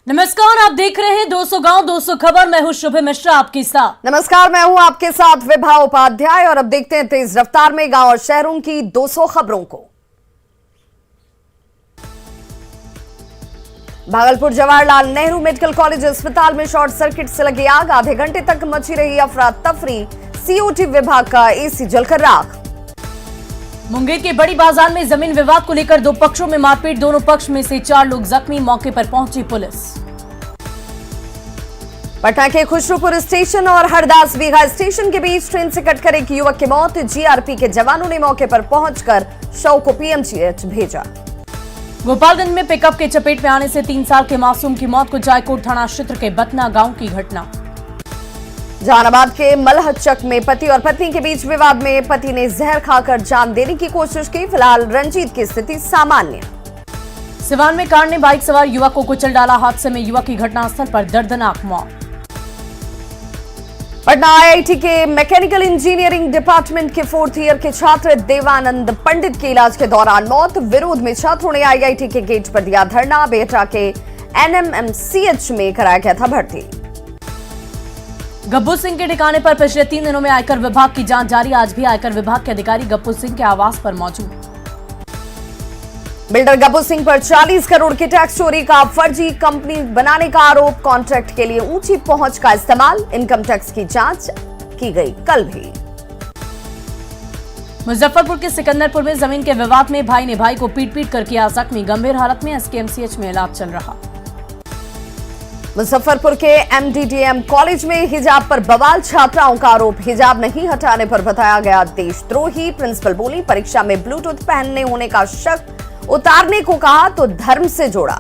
नमस्कार, आप देख रहे हैं 200 गांव 200 खबर। मैं हूं शुभ मिश्रा आपके साथ। नमस्कार, मैं हूं आपके साथ विभा उपाध्याय और अब देखते हैं तेज रफ्तार में गांव और शहरों की 200 खबरों को। भागलपुर जवाहरलाल नेहरू मेडिकल कॉलेज अस्पताल में शॉर्ट सर्किट से लगी आग, आधे घंटे तक मची रही अफरा तफरी, सीओटी विभाग का एसी जलकर राख। मुंगेर के बड़ी बाजार में जमीन विवाद को लेकर दो पक्षों में मारपीट, दोनों पक्ष में से 4 लोग जख्मी, मौके पर पहुंची पुलिस। पटना के खुशरूपुर स्टेशन और हरदास बीघा स्टेशन के बीच ट्रेन से कटकर एक युवक की मौत, जीआरपी के जवानों ने मौके पर पहुंचकर शव को पीएमसीएच भेजा। गोपालगंज में पिकअप के चपेट में आने से 3 साल के मासूम की मौत, कुचायकोट थाना क्षेत्र के बतना गांव की घटना। जहानाबाद के मलहचक में पति और पत्नी के बीच विवाद में पति ने जहर खाकर जान देने की कोशिश की, फिलहाल रंजीत की स्थिति सामान्य। सिवान में कार ने बाइक सवार युवक को कुचल डाला, हादसे में युवक की घटनास्थल पर दर्दनाक मौत। पटना आईआईटी के मैकेनिकल इंजीनियरिंग डिपार्टमेंट के 4th ईयर के छात्र देवानंद पंडित की इलाज के दौरान मौत, विरोध में छात्रों ने आईआईटी के गेट पर दिया धरना, बेहटा के एनएमएमसीएच में कराया गया था भर्ती। गब्बू सिंह के ठिकाने पर पिछले 3 दिनों में आयकर विभाग की जांच जारी, आज भी आयकर विभाग के अधिकारी गब्बू सिंह के आवास पर मौजूद। बिल्डर गब्बू सिंह पर 40 करोड़ की टैक्स चोरी का फर्जी कंपनी बनाने का आरोप, कॉन्ट्रैक्ट के लिए ऊंची पहुंच का इस्तेमाल, इनकम टैक्स की जांच की गई कल भी। मुजफ्फरपुर के सिकंदरपुर में जमीन के विवाद में भाई ने भाई को पीट कर किया जख्मी, गंभीर हालत में एसकेएमसीएच में इलाज चल रहा। मुजफ्फरपुर के एमडीडीएम कॉलेज में हिजाब पर बवाल, छात्राओं का आरोप, हिजाब नहीं हटाने पर बताया गया देशद्रोही, प्रिंसिपल बोली परीक्षा में ब्लूटूथ पहनने होने का शक, उतारने को कहा तो धर्म से जोड़ा।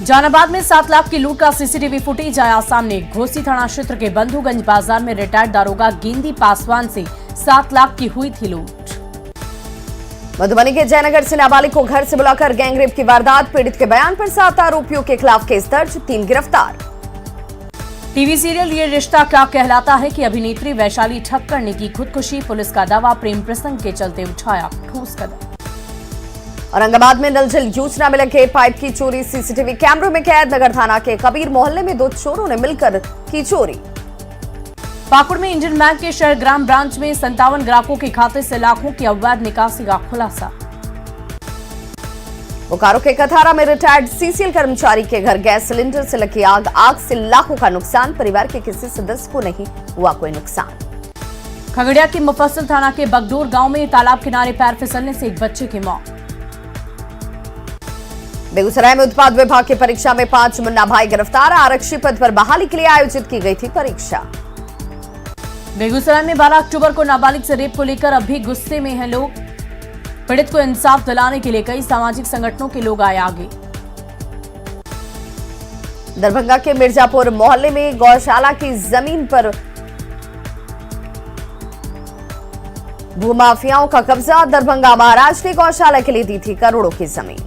जहानाबाद में 7 लाख की लूट का सीसीटीवी फुटेज आया सामने, घोसी थाना क्षेत्र के बंधुगंज बाजार में रिटायर्ड दारोगा गेंदी पासवान से 7 लाख की हुई थी लूट। मधुबनी के जयनगर से नाबालिग को घर से बुलाकर गैंगरेप की वारदात, पीड़ित के बयान पर 7 आरोपियों के खिलाफ केस दर्ज, 3 गिरफ्तार। टीवी सीरियल ये रिश्ता क्या कहलाता है की अभिनेत्री वैशाली ठक्कर ने की खुदकुशी, पुलिस का दावा प्रेम प्रसंग के चलते उठाया ठोस कदम। औरंगाबाद में नल जल योजना में लगे पाइप की चोरी, सीसीटीवी कैमरों में कैद, नगर थाना के कबीर मोहल्ले में 2 चोरों ने मिलकर की चोरी। पाकुड़ में इंडियन बैंक के शहर ग्राम ब्रांच में 57 ग्राहकों के खाते से लाखों की अवैध निकासी का खुलासा। बोकारो के कथारा में रिटायर्ड सीसीएल कर्मचारी के घर गैस सिलेंडर से लगी आग, आग से लाखों का नुकसान, परिवार के किसी सदस्य को नहीं हुआ कोई नुकसान। खगड़िया के मुफस्सिल थाना के बगडोर गांव में तालाब किनारे पैर फिसलने से एक बच्चे की मौत। बेगूसराय में उत्पाद विभाग की परीक्षा में 5 मुन्ना भाई गिरफ्तार, आरक्षी पद पर बहाली के लिए आयोजित की गई थी परीक्षा। बेगूसराय में 12 अक्टूबर को नाबालिग से रेप को लेकर अब भी गुस्से में हैं लोग, पीड़ित को इंसाफ दिलाने के लिए कई सामाजिक संगठनों के लोग आए आगे। दरभंगा के मिर्जापुर मोहल्ले में गौशाला की जमीन पर भूमाफियाओं का कब्जा, दरभंगा महाराज ने गौशाला के लिए दी थी करोड़ों की जमीन।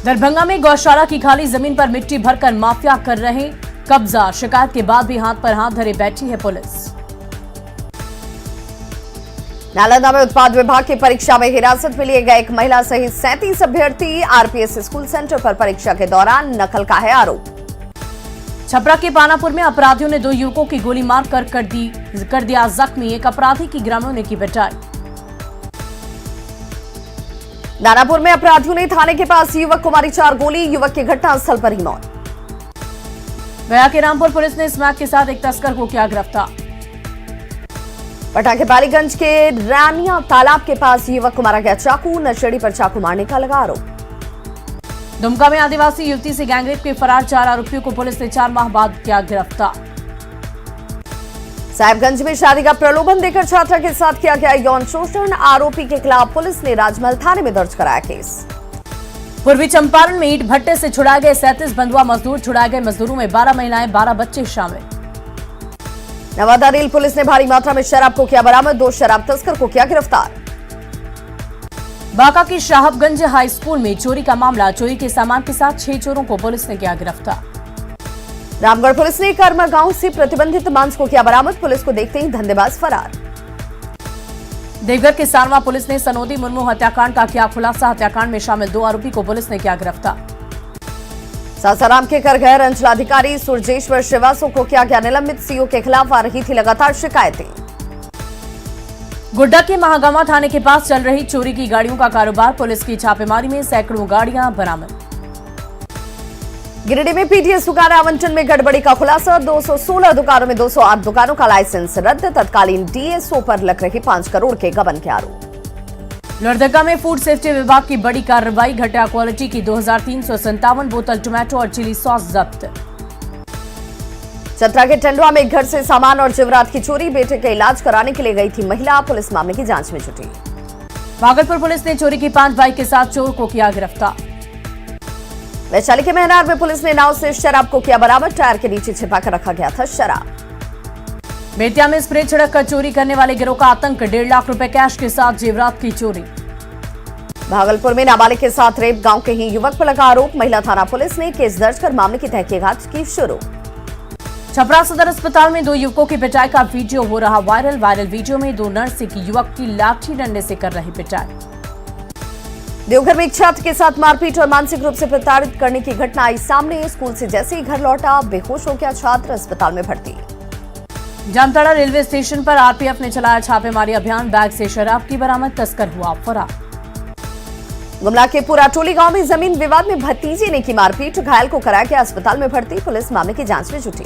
दरभंगा में गौशाला की खाली जमीन पर मिट्टी भरकर माफिया कर रहे कब्जा, शिकायत के बाद भी हाथ पर हाथ धरे बैठी है पुलिस। नालंदा में उत्पाद विभाग की परीक्षा में हिरासत में लिए गए एक महिला सहित 37 अभ्यर्थी, आरपीएस स्कूल सेंटर पर परीक्षा के दौरान नकल का है आरोप। छपरा के पानापुर में अपराधियों ने 2 युवकों की गोली मार कर दिया जख्मी, एक अपराधी की ग्रामीणों ने की पिटाई। दानापुर में अपराधियों ने थाने के पास युवक को मारी 4 गोली, युवक की घटनास्थल पर ही मौत। गया के रामपुर पुलिस ने स्मैक के साथ एक तस्कर को किया गिरफ्तार। पटना के पालीगंज के रानिया तालाब के पास युवक को मारा गया चाकू, नशेड़ी पर चाकू मारने का लगा आरोप। दुमका में आदिवासी युवती से गैंगरेप के फरार 4 आरोपियों को पुलिस ने 4 माह बाद किया गिरफ्तार। साहिबगंज में शादी का प्रलोभन देकर छात्रा के साथ किया गया यौन शोषण, आरोपी के खिलाफ पुलिस ने राजमहल थाने में दर्ज कराया केस। पूर्वी चंपारण में ईंट भट्टे से छुड़ाए गए 37 बंधुआ मजदूर, छुड़ाए गए मजदूरों में 12 महिलाएं 12 बच्चे शामिल। नवादा रेल पुलिस ने भारी मात्रा में शराब को किया बरामद, 2 शराब तस्कर को किया गिरफ्तार। बांका की साहबगंज हाई स्कूल में चोरी का मामला, चोरी के सामान के साथ 6 चोरों को पुलिस ने किया गिरफ्तार। रामगढ़ पुलिस ने कर्मा गांव से प्रतिबंधित मांस को किया बरामद, पुलिस को देखते ही धंधेबाज फरार। देवघर के सारवा पुलिस ने सनोदी मुर्मू हत्याकांड का किया खुलासा, हत्याकांड में शामिल 2 आरोपी को पुलिस ने किया गिरफ्तार। सासाराम के करघर अंचलाधिकारी सुरजेश्वर श्रीवास्तव को किया गया निलंबित। सीओ के खिलाफ आ रही थी लगातार शिकायतें। गोड्डा के महागामा थाने के पास चल रही चोरी की गाड़ियों का कारोबार, पुलिस की छापेमारी में सैकड़ों गाड़ियां बरामद। गिरिडीह में पीटीएस दुकान आवंटन में गड़बड़ी का खुलासा। 216 दुकानों में 208 दुकानों का लाइसेंस रद्द। तत्कालीन डीएसओ पर लग रहे 5 करोड़ के गबन के आरोप। लोहरदगा में फूड सेफ्टी विभाग की बड़ी कार्रवाई, घटिया क्वालिटी की 2357 बोतल टोमेटो और चिली सॉस जब्त। चतरा के टंडवा में एक घर से सामान और जेवरात की चोरी, बेटे के इलाज कराने के लिए गई थी महिला, पुलिस मामले की जांच में जुटी। भागलपुर पुलिस ने चोरी की 5 बाइक के साथ चोर को किया गिरफ्तार। वैशाली के महनार में पुलिस ने नाव से शराब को किया बरामद, टायर के नीचे छिपाकर रखा गया था शराब। बेतिया में स्प्रे छिड़क कर चोरी करने वाले गिरोह का आतंक, 1.5 लाख रुपए कैश के साथ जेवरात की चोरी। भागलपुर में नाबालिग के साथ रेप, गांव के ही युवक पर लगा आरोप, महिला थाना पुलिस ने केस दर्ज कर मामले की तहकीकात की शुरू। छपरा सदर अस्पताल में 2 युवकों की पिटाई का वीडियो हो रहा वायरल वीडियो में 2 नर्स एक युवक की लाठी डंडे से कर रही पिटाई। देवघर में एक छात्र के साथ मारपीट और मानसिक रूप से प्रताड़ित करने की घटना आई सामने। स्कूल से जैसे ही घर लौटा बेहोश हो गया छात्र, अस्पताल में भर्ती। जामताड़ा रेलवे स्टेशन पर आरपीएफ ने चलाया छापेमारी अभियान, बैग से शराब की बरामद, तस्कर हुआ फरार। गुमला के पुराटोली गांव में जमीन विवाद में भतीजे ने की मारपीट, घायल को कराया गया अस्पताल में भर्ती, पुलिस मामले की जांच में जुटी।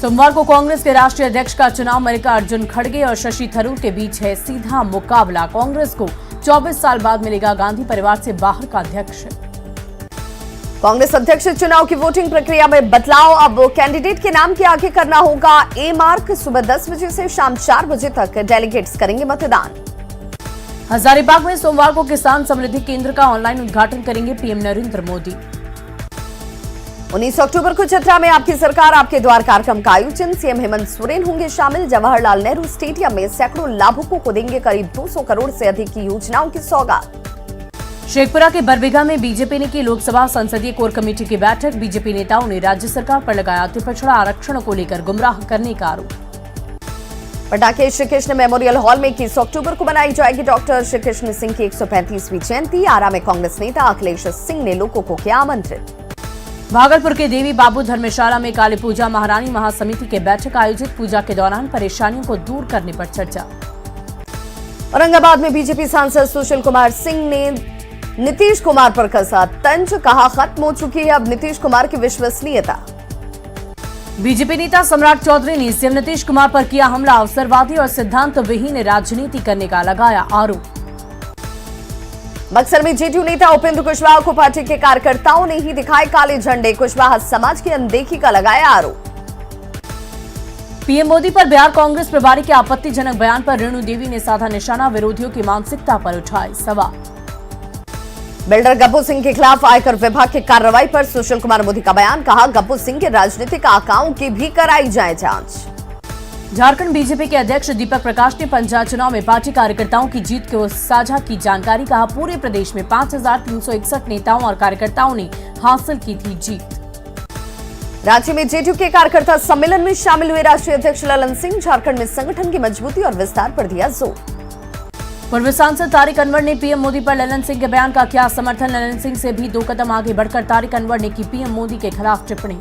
सोमवार को कांग्रेस के राष्ट्रीय अध्यक्ष का चुनाव, मल्लिकार्जुन खड़गे और शशि थरूर के बीच है सीधा मुकाबला। कांग्रेस को 24 साल बाद मिलेगा गांधी परिवार से बाहर का अध्यक्ष। कांग्रेस अध्यक्ष चुनाव की वोटिंग प्रक्रिया में बदलाव, अब कैंडिडेट के नाम के आगे करना होगा ए मार्क। सुबह 10 बजे से शाम 4 बजे तक डेलीगेट्स करेंगे मतदान। हजारीबाग में सोमवार को किसान समृद्धि केंद्र का ऑनलाइन उद्घाटन करेंगे पीएम नरेंद्र मोदी। 19 अक्टूबर को चतरा में आपकी सरकार आपके द्वार कार्यक्रम का आयोजन, सीएम हेमंत सोरेन होंगे शामिल। जवाहरलाल नेहरू स्टेडियम में सैकड़ों लाभुकों को देंगे करीब 200 करोड़ से अधिक की योजनाओं की सौगात। शेखपुरा के बरबीघा में बीजेपी ने की लोकसभा संसदीय कोर कमेटी की बैठक, बीजेपी नेताओं ने राज्य सरकार पर लगाया अति पिछड़ा आरक्षण को लेकर गुमराह करने का आरोप। पटाखे श्री कृष्ण मेमोरियल हॉल में 21 अक्टूबर को मनाई जाएगी डॉक्टर श्री कृष्ण सिंह की 135वीं जयंती। आरा में कांग्रेस नेता अखिलेश सिंह ने लोगों को किया आमंत्रित। भागलपुर के देवी बाबू धर्मशाला में काली पूजा महारानी महासमिति की बैठक आयोजित, पूजा के दौरान परेशानियों को दूर करने पर चर्चा। औरंगाबाद में बीजेपी सांसद सुशील कुमार सिंह ने नीतीश कुमार पर कसा तंज, कहा खत्म हो चुकी है अब नीतीश कुमार की विश्वसनीयता। बीजेपी नेता सम्राट चौधरी ने सीएम नीतीश कुमार पर किया हमला, अवसरवादी और सिद्धांत विहीन राजनीति करने का लगाया आरोप। बक्सर में जेडीयू नेता उपेंद्र कुशवाहा को पार्टी के कार्यकर्ताओं ने ही दिखाए काले झंडे, कुशवाहा समाज की अनदेखी का लगाया आरोप। पीएम मोदी पर बिहार कांग्रेस प्रभारी के आपत्तिजनक बयान पर रेणु देवी ने साधा निशाना, विरोधियों की मानसिकता पर उठाए सवाल। बिल्डर गब्बू सिंह के खिलाफ आयकर विभाग की कार्रवाई पर सुशील कुमार मोदी का बयान, कहा गब्बू सिंह के राजनीतिक आकाओं की भी कराई जाए जांच। झारखंड बीजेपी के अध्यक्ष दीपक प्रकाश ने पंचायत चुनाव में पार्टी कार्यकर्ताओं की जीत को साझा की जानकारी, कहा पूरे प्रदेश में 5361 नेताओं और कार्यकर्ताओं ने हासिल की थी जीत। रांची में जेडीयू के कार्यकर्ता सम्मेलन में शामिल हुए राष्ट्रीय अध्यक्ष ललन सिंह, झारखंड में संगठन की मजबूती और विस्तार पर दिया जोर। पूर्व सांसद तारिक अनवर ने पीएम मोदी पर ललन सिंह के बयान का किया समर्थन, ललन सिंह से भी 2 कदम आगे बढ़कर तारिक अनवर ने की पीएम मोदी के खिलाफ टिप्पणी।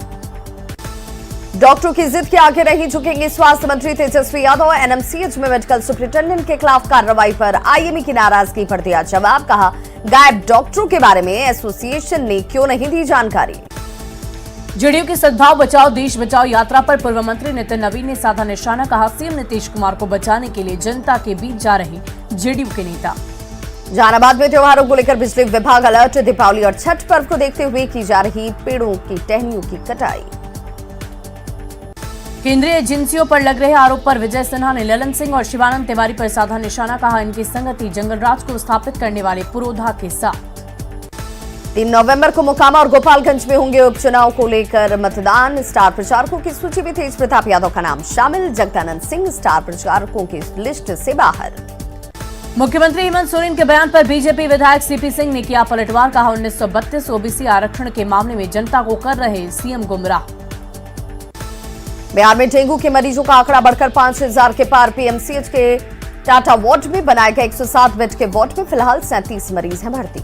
डॉक्टरों की जिद के आगे नहीं झुकेंगे स्वास्थ्य मंत्री तेजस्वी यादव, एनएमसीएच में मेडिकल सुपरिटेंडेंट के खिलाफ कार्रवाई पर आईएमए की नाराजगी पर दिया जवाब, कहा गायब डॉक्टरों के बारे में एसोसिएशन ने क्यों नहीं दी जानकारी। जेडीयू की सद्भाव बचाओ देश बचाओ यात्रा पर पूर्व मंत्री नितिन नवीन ने साधा निशाना, कहा सीएम नीतीश कुमार को बचाने के लिए जनता के बीच जा रहे जेडीयू के नेता। जहानाबाद में त्योहारों को लेकर बिजली विभाग अलर्ट, दीपावली और छठ पर्व को देखते हुए की जा रही पेड़ों की टहनियों की कटाई। केंद्रीय एजेंसियों पर लग रहे आरोप पर विजय सिन्हा ने ललन सिंह और शिवानंद तिवारी पर साधा निशाना, कहा इनकी संगति जंगलराज को स्थापित करने वाले पुरोधा के साथ। 3 नवंबर को मोकामा और गोपालगंज में होंगे उपचुनाव को लेकर मतदान, स्टार प्रचारकों की सूची में तेज प्रताप यादव का नाम शामिल, जगदानंद सिंह स्टार प्रचारकों की लिस्ट से बाहर। मुख्यमंत्री हेमंत सोरेन के बयान पर बीजेपी विधायक सीपी सिंह ने किया पलटवार, कहा 1932 ओबीसी आरक्षण के मामले में जनता को कर रहे सीएम गुमराह। बिहार में डेंगू के मरीजों का आंकड़ा बढ़कर 5000 के पार, पीएमसीएच के टाटा वार्ड में बनाए गए 107 बेड के वार्ड में फिलहाल 37 मरीज हैं भर्ती।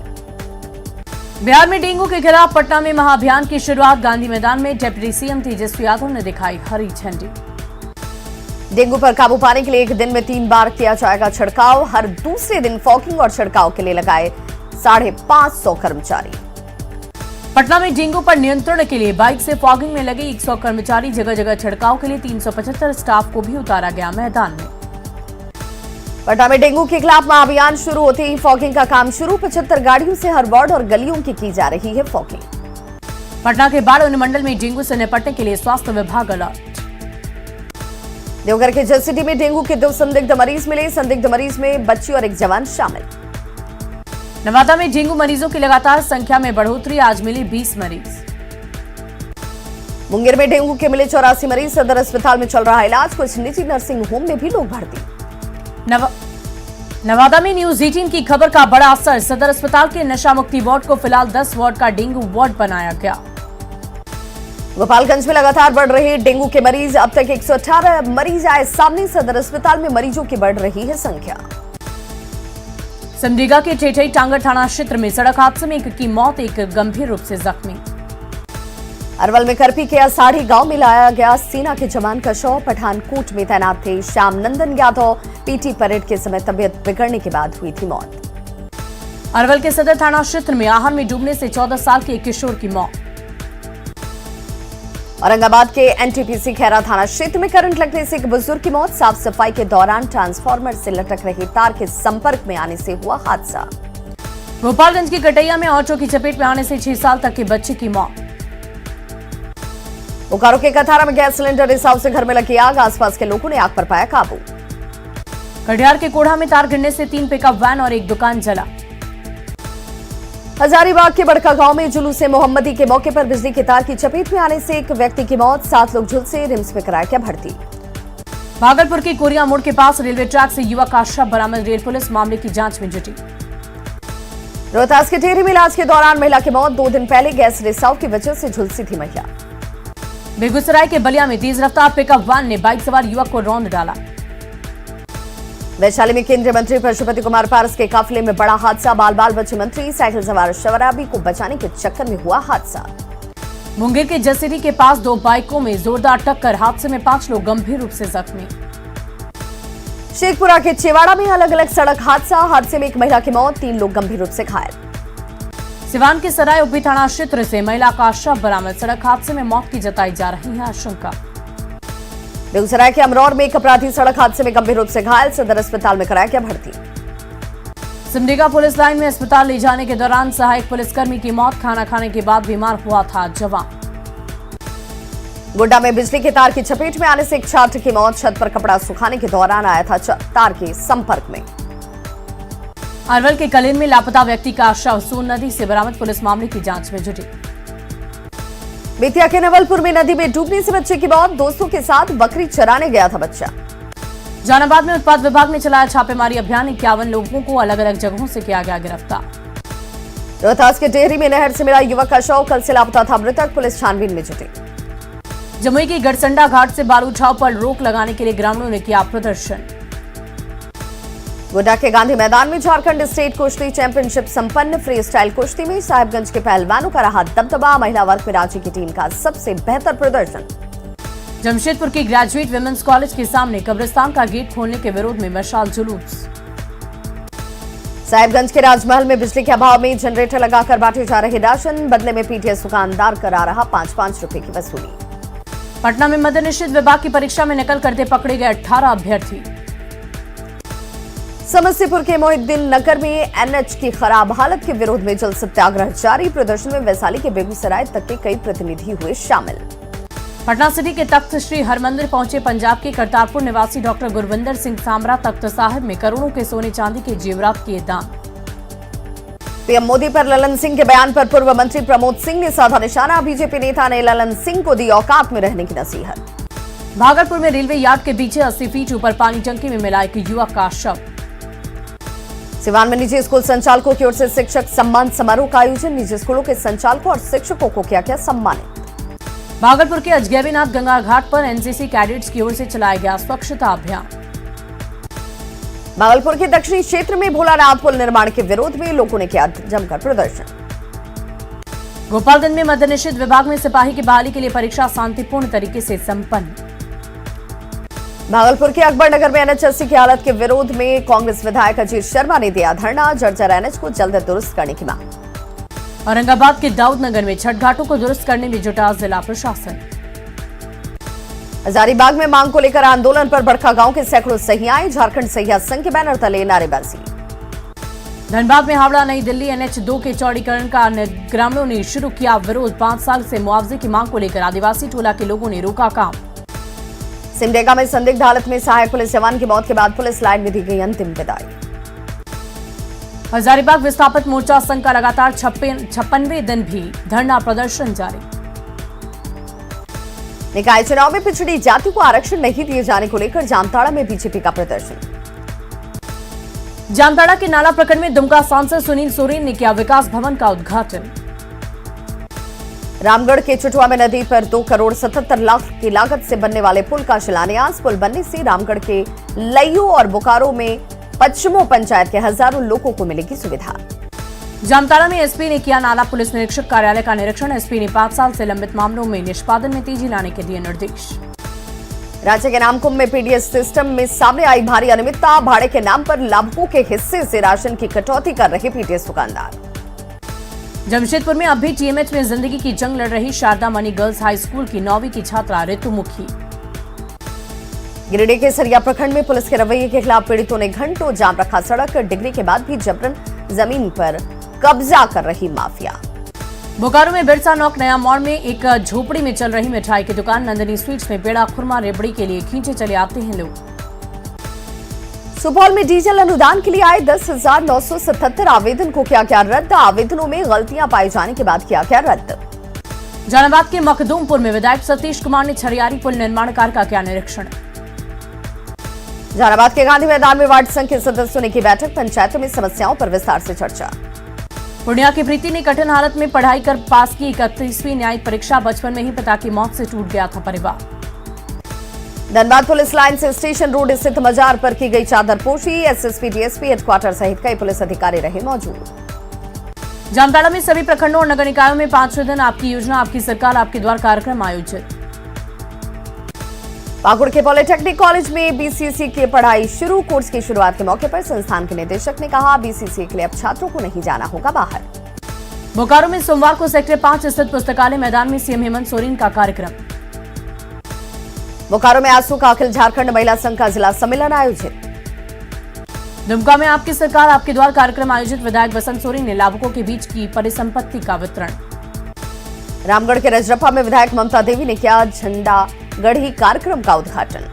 बिहार में डेंगू के खिलाफ पटना में महाअभियान की शुरुआत। गांधी मैदान में डिप्टी सीएम तेजस्वी यादव ने दिखाई हरी झंडी। डेंगू पर काबू पाने के लिए एक दिन में 3 बार किया जाएगा छिड़काव। हर दूसरे दिन फॉगिंग और छिड़काव के लिए लगाए 550 कर्मचारी। पटना में डेंगू पर नियंत्रण के लिए बाइक से फॉगिंग में लगे 100 कर्मचारी। जगह जगह छिड़काव के लिए 375 स्टाफ को भी उतारा गया मैदान में। पटना में डेंगू के खिलाफ महाअभियान शुरू होते ही फॉगिंग का काम शुरू। 75 गाड़ियों से हर वार्ड और गलियों की जा रही है फॉगिंग। पटना के बाढ़ अनुमंडल में डेंगू से निपटने के लिए स्वास्थ्य विभाग अलर्ट। देवघर के जलसिटी में डेंगू के 2 संदिग्ध मरीज मिले। संदिग्ध मरीज में बच्ची और एक जवान शामिल। नवादा में डेंगू मरीजों की लगातार संख्या में बढ़ोतरी। आज मिले 20 मरीज। मुंगेर में डेंगू के मिले 84 मरीज। सदर अस्पताल में चल रहा इलाज। कुछ निजी नर्सिंग होम में भी लोग भर्ती। नवादा में न्यूज 18 की खबर का बड़ा असर। सदर अस्पताल के नशा मुक्ति वार्ड को फिलहाल 10 वार्ड का डेंगू वार्ड बनाया गया। गोपालगंज में लगातार बढ़ रहे डेंगू के मरीज। अब तक 118 मरीज आए सामने। सदर अस्पताल में मरीजों की बढ़ रही है संख्या। सिमडेगा के ठेठई टांगर थाना क्षेत्र में सड़क हादसे में एक की मौत, एक गंभीर रूप से जख्मी। अरवल में करपी के असाढ़ी गांव में लाया गया सेना के जवान का शव। पठानकोट में तैनात थे श्याम नंदन यादव। पीटी परेड के समय तबियत बिगड़ने के बाद हुई थी मौत। अरवल के सदर थाना क्षेत्र में आहर में डूबने से 14 साल के एक किशोर की मौत। औरंगाबाद के एनटीपीसी खैरा थाना क्षेत्र में करंट लगने से एक बुजुर्ग की मौत। साफ सफाई के दौरान ट्रांसफार्मर से लटक रही तार के संपर्क में आने से हुआ हादसा। गोपालगंज की कटैया में ऑटो की चपेट में आने से 6 साल तक के बच्चे की मौत। बोकारो के कथारा में गैस सिलेंडर रिसाव से घर में लगी आग। आसपास के लोगों ने आग पर पाया काबू। कटिहार के कोढ़ा में तार गिरने से 3 पिकअप वैन और एक दुकान जला। हजारीबाग के बड़का गांव में जुलूस मोहम्मदी के मौके पर बिजली के तार की चपेट में आने से एक व्यक्ति की मौत। 7 लोग झुलसे। रिम्स में कराया गया भर्ती। भागलपुर के कोरिया मोड़ के पास रेलवे ट्रैक से युवक का शव बरामद। रेल पुलिस मामले की जांच में जुटी। रोहतास के टेहरी में इलाज के दौरान महिला की मौत। 2 दिन पहले गैस रिसाव की वजह से झुलसी थी महिला। बेगूसराय के बलिया में तेज रफ्तार पिकअप वैन ने बाइक सवार युवक को रौंद डाला। वैशाली में केंद्रीय मंत्री पशुपति कुमार पारस के काफिले में बड़ा हादसा। बाल बाल बचे मंत्री साइकिल सवार शराबी को बचाने के चक्कर में हुआ हादसा। मुंगेर के जसीडी के पास 2 बाइकों में जोरदार टक्कर। हादसे में 5 लोग गंभीर रूप से जख्मी। शेखपुरा के चेवाड़ा में अलग अलग सड़क हादसा। हादसे में एक महिला की मौत, 3 लोग गंभीर रूप से घायल। सिवान के सराय उपी थाना क्षेत्र से महिला का शव बरामद। सड़क हादसे में मौत की जताई जा रही है आशंका। बेगूसराय के अमरौर में एक अपराधी सड़क हादसे में गंभीर रूप से घायल। सदर अस्पताल में कराया गया भर्ती। सिमडेगा पुलिस लाइन में अस्पताल ले जाने के दौरान सहायक पुलिसकर्मी की मौत। खाना खाने के बाद बीमार हुआ था जवान। गोड्डा में बिजली के तार की चपेट में आने से एक छात्र की मौत। छत पर कपड़ा सुखाने के दौरान आया था तार के संपर्क में। अरवल के कलेन में लापता व्यक्ति का शव सोन नदी से बरामद। पुलिस मामले की जांच में जुटी। बेतिया के नवलपुर में नदी में डूबने से बच्चे की मौत। दोस्तों के साथ बकरी चराने गया था बच्चा। जहानाबाद में उत्पाद विभाग ने चलाया छापेमारी अभियान। 51 लोगों को अलग अलग जगहों से किया गया गिरफ्तार। रोहतास के टेहरी में नहर से मिला युवक का शव। कल से लापता था मृतक। पुलिस छानबीन में जुटी। जमुई की गढ़संडा घाट से बालू उठाव पर रोक लगाने के लिए ग्रामीणों ने किया प्रदर्शन। गोड्डा के गांधी मैदान में झारखंड स्टेट कुश्ती चैंपियनशिप संपन्न। फ्री स्टाइल कुश्ती में साहिबगंज के पहलवानों का रहा दबदबा। महिला वर्ग में रांची की टीम का सबसे बेहतर प्रदर्शन। जमशेदपुर की ग्रेजुएट विमेंस कॉलेज के सामने कब्रिस्तान का गेट खोलने के विरोध में मशाल जुलूस। साहिबगंज के राजमहल में बिजली के अभाव में जनरेटर लगाकर बांटे जा रहे राशन। बदले में पीटीएस दुकानदार करा रहा 5-5 रुपए की वसूली। पटना में मद्य निषेध विभाग की परीक्षा में नकल करते पकड़े गए 18 अभ्यर्थी। समस्तीपुर के मोहिद्दीन नगर में एनएच की खराब हालत के विरोध में जल सत्याग्रह जारी। प्रदर्शन में वैशाली के बेगूसराय तक के कई प्रतिनिधि हुए शामिल। पटना सिटी के तख्त श्री हरमंदिर पहुंचे पंजाब के करतारपुर निवासी डॉक्टर गुरविंदर सिंह सामरा। तख्त साहिब में करोड़ों के सोने चांदी के जेवरात किए दान। पीएम मोदी पर ललन सिंह के बयान पर पूर्व मंत्री प्रमोद सिंह ने साधा निशाना। बीजेपी नेता ने ललन सिंह को दी औकात में रहने की नसीहत। भागलपुर में रेलवे यार्ड के पीछे 80 फीट ऊपर पानी टंकी में मिला एक युवक का शव। सिवान में निजी स्कूल संचालकों की ओर से शिक्षक सम्मान समारोह का आयोजन। निजी स्कूलों के संचालकों और शिक्षकों को किया गया सम्मानित। भागलपुर के अजगैबीनाथ गंगा घाट पर एनसीसी कैडेट्स की ओर से चलाया गया स्वच्छता अभियान। भागलपुर के दक्षिणी क्षेत्र में भोलानाथ पुल निर्माण के विरोध में लोगों ने किया जमकर प्रदर्शन। गोपालगंज में मद्यनिषेध विभाग में सिपाही की बहाली के लिए परीक्षा शांतिपूर्ण तरीके से संपन्न। भागलपुर के अकबर नगर में NH 80 की हालत के विरोध में कांग्रेस विधायक अजीत शर्मा ने दिया धरना, जर्जर NH को जल्द दुरुस्त करने की मांग। औरंगाबाद के दाऊद नगर में छठ घाटों को दुरुस्त करने में जुटा जिला प्रशासन। हजारीबाग में मांग को लेकर आंदोलन पर बड़का गांव के सैकड़ों सहियाएं, झारखंड सहिया संघ के बैनर तले नारेबाजी। धनबाद में हावड़ा नई दिल्ली NH 2 के चौड़ीकरण का ग्रामीणों ने शुरू किया विरोध। 5 साल से मुआवजे की मांग को लेकर आदिवासी टोला के लोगों ने रोका काम। सिमडेगा में संदिग्ध हालत में सहायक पुलिस जवान की मौत के बाद पुलिस लाइन में दी गई अंतिम विदाई। हजारीबाग विस्थापित मोर्चा संघ का लगातार 56वें दिन भी धरना प्रदर्शन जारी। निकाय चुनाव में पिछड़ी जाति को आरक्षण नहीं दिए जाने को लेकर जामताड़ा में बीजेपी का प्रदर्शन। जामताड़ा के नाला प्रखंड में दुमका सांसद सुनील सोरेन ने किया विकास भवन का उद्घाटन। रामगढ़ के चुटवा में नदी पर 2 करोड़ 77 लाख की लागत से बनने वाले पुल का शिलान्यास। पुल बनने से रामगढ़ के लइयो और बोकारो में पश्चिमों पंचायत के हजारों लोगों को मिलेगी सुविधा। जामताड़ा में एसपी ने किया नाला पुलिस निरीक्षक कार्यालय का निरीक्षण। एसपी ने 5 साल से लंबित मामलों में निष्पादन में तेजी लाने के दिए निर्देश। राज्य के नामकुम में पीडीएस सिस्टम में सामने आई भारी अनियमितता। भाड़े के नाम पर लाभुकों के हिस्से से राशन की कटौती कर रहे पीडीएस दुकानदार। जमशेदपुर में अब भी टीएमएच में जिंदगी की जंग लड़ रही Sharda Mani girls high school की 9वीं की छात्रा ऋतुमुखी। गिरिडीह के सरिया प्रखंड में पुलिस के रवैये के खिलाफ पीड़ितों ने घंटों जाम रखा सड़क। डिग्री के बाद भी जबरन जमीन पर कब्जा कर रही माफिया। बोकारो में बिरसा नौक नया मोड़ में एक झोपड़ी में चल रही मिठाई की दुकान नंदिनी स्वीट्स में पेड़ा खुरमा रेबड़ी के लिए खींचे चले आते हैं लोग। सुपौल में डीजल अनुदान के लिए आए 10,977 आवेदन को किया गया रद्द। आवेदनों में गलतियां पाए जाने के बाद किया गया रद्द। जहानाबाद के मखदूमपुर में विधायक सतीश कुमार ने छरियारी पुल निर्माण कार्य का किया निरीक्षण। जहानाबाद के गांधी मैदान में वार्ड संघ के सदस्यों ने की बैठक। पंचायतों में समस्याओं पर विस्तार से चर्चा। पूर्णिया की प्रीति ने कठिन हालत में पढ़ाई कर पास की 31वीं न्यायिक परीक्षा। बचपन में ही पिता की मौत से टूट गया था परिवार। धनबाद पुलिस लाइन से स्टेशन रोड स्थित मजार पर की गई चादरपोशी। एसएसपी डीएसपी हेडक्वार्टर सहित कई पुलिस अधिकारी रहे मौजूद। जामताड़ा में सभी प्रखंडों और नगर निकायों में 5वें दिन आपकी योजना आपकी सरकार आपके द्वार कार्यक्रम आयोजित। पाकुड़ के पॉलिटेक्निक कॉलेज में बीसीसी की पढ़ाई शुरू। कोर्स की शुरुआत के मौके पर संस्थान के निदेशक ने कहा बीसीसी के लिए अब छात्रों को नहीं जाना होगा बाहर। बोकारो में सोमवार को सेक्टर 5 स्थित पुस्तकालय मैदान में सीएम हेमंत सोरेन का कार्यक्रम। बोकारो में आंसू का अखिल झारखंड महिला संघ का जिला सम्मेलन आयोजित। दुमका में आपकी सरकार आपके द्वार कार्यक्रम आयोजित। विधायक बसंत सोरेन ने लाभुकों के बीच की परिसंपत्ति का वितरण। रामगढ़ के रजरप्पा में विधायक ममता देवी ने किया झंडा गढ़ी कार्यक्रम का उद्घाटन।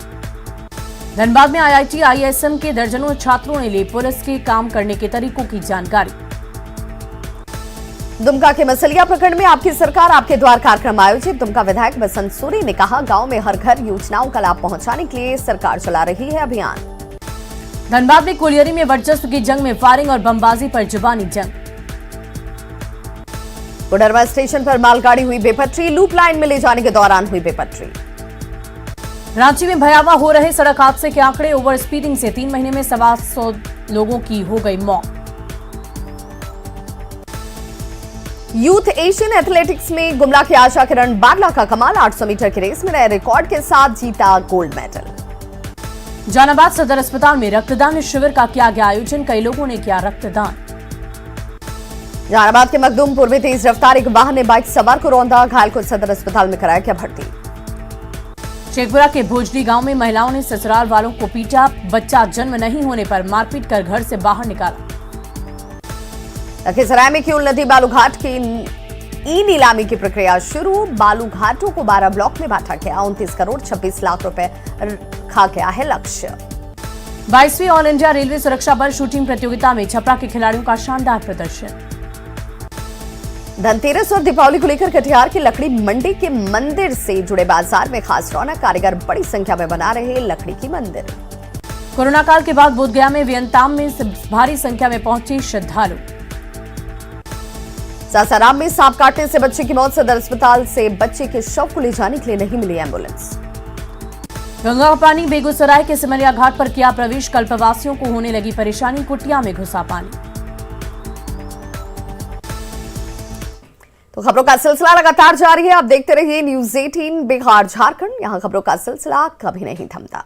धनबाद में IIT ISM के दर्जनों छात्रों ने ली पुलिस के काम करने के तरीकों की जानकारी। दुमका के मसलिया प्रखंड में आपकी सरकार आपके द्वार कार्यक्रम आयोजित। दुमका विधायक बसंत सोरेन ने कहा गांव में हर घर योजनाओं का लाभ पहुंचाने के लिए सरकार चला रही है अभियान। धनबाद में कोलियरी में वर्चस्व की जंग में फायरिंग और बमबाजी पर जुबानी जंग। कोडरमा स्टेशन पर मालगाड़ी हुई बेपटरी। लूप लाइन में ले जाने के दौरान हुई बेपटरी। रांची में भयावह हो रहे सड़क हादसे के आंकड़े। ओवर स्पीडिंग से 3 महीने में 125 लोगों की हो गई मौत। यूथ एशियन एथलेटिक्स में गुमला की आशा किरण बारला का कमाल। 800 मीटर की रेस में नए रिकॉर्ड के साथ जीता गोल्ड मेडल। जहानाबाद सदर अस्पताल में रक्तदान शिविर का किया गया आयोजन। कई लोगों ने किया रक्तदान। जहानाबाद के मखदूमपुर में तेज रफ्तार एक वाहन ने बाइक सवार को रौंदा। घायल को सदर अस्पताल में कराया गया भर्ती। शेखपुरा के भोजली गांव में महिलाओं ने ससुराल वालों को पीटा। बच्चा जन्म नहीं होने पर मारपीट कर घर से बाहर निकाला। लखीसराय में किऊल नदी बालूघाट की ई नीलामी की प्रक्रिया शुरू। बालूघाटों को 12 ब्लॉक में बांटा गया। 29 करोड़ 26 लाख रुपए रखा गया है लक्ष्य। 22वीं ऑल इंडिया रेलवे सुरक्षा बल शूटिंग प्रतियोगिता में छपरा के खिलाड़ियों का शानदार प्रदर्शन। धनतेरस और दीपावली को लेकर कटिहार की लकड़ी मंडी के मंदिर से जुड़े बाजार में खास रौनक। कारीगर बड़ी संख्या में बना रहे लकड़ी की मंदिर। कोरोना काल के बाद बोधगया में वियंताम में भारी संख्या में पहुंचे श्रद्धालु। सासाराम में सांप काटने से बच्चे की मौत। सदर अस्पताल से बच्चे के शव को ले जाने के लिए नहीं मिली एम्बुलेंस। गंगा का पानी बेगूसराय के सिमरिया घाट पर किया प्रवेश। कल्पवासियों को होने लगी परेशानी। कुटिया में घुसा पानी। तो खबरों का सिलसिला लगातार जारी है। आप देखते रहिए न्यूज़ 18 बिहार झारखंड। यहाँ खबरों का सिलसिला कभी नहीं थमता।